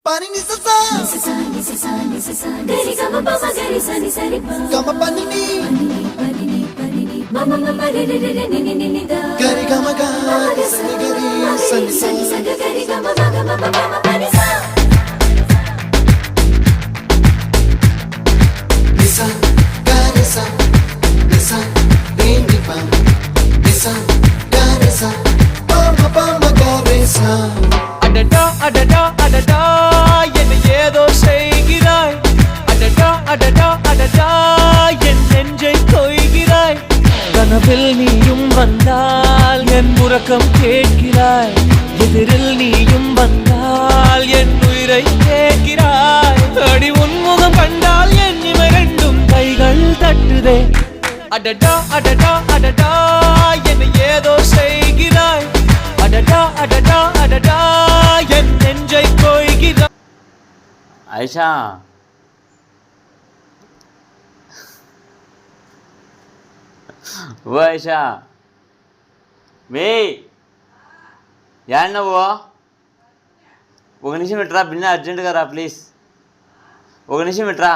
Pani ni sa sa gari gama pa ma gari sa ni sa ri pa gama pani ni mama mama re re re ni ni ni da gari gama ga sa ni gari sa ni sa gari gama ma gama mama pani sa nisa gari sa nisa re ni pa nisa gari sa pa ma gari sa அடடா அடடா அடடா என்ன ஏதோ செய்கிறாய் அடடா அடடா அடடா என் நெஞ்சை கொய்கிறாய் கனவில் நீயும் வந்தால் என் உறக்கம் கேட்கிறாய் எதிரில் நீயும் வந்தால் என் உயிரை கேட்கிறாய் அடி உன்முகம் கண்டால் என் இவை ரெண்டும் கைகள் தட்டுதே அடடா அடடா அடடா என்ன ஏதோ செய்கிறாய் அடடா அடடா அடடா என் நெஞ்சை கொய்கிறாய். ஐஷா ఓ ఐషా మే యాడ్ నువ్వు ఒక నిమిషం ఇట్రా బిన్న అర్జెంటుగా రా ప్లీజ్ ఒక నిమిషం ఇట్రా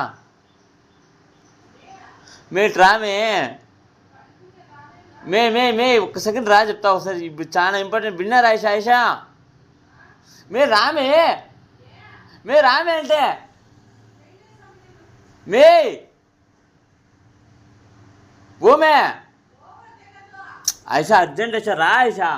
మే ట్రా మే మే మే మే ఒక్క సెకండ్ రా చెప్తా ఒకసారి ఇప్పుడు చాలా ఇంపార్టెంట్ బిన్నారా ఐషా ఐషా మే రామే మే రామే అంటే మే ఓ మే ఐషా అర్జెంట్ ఐషా రా ఐషా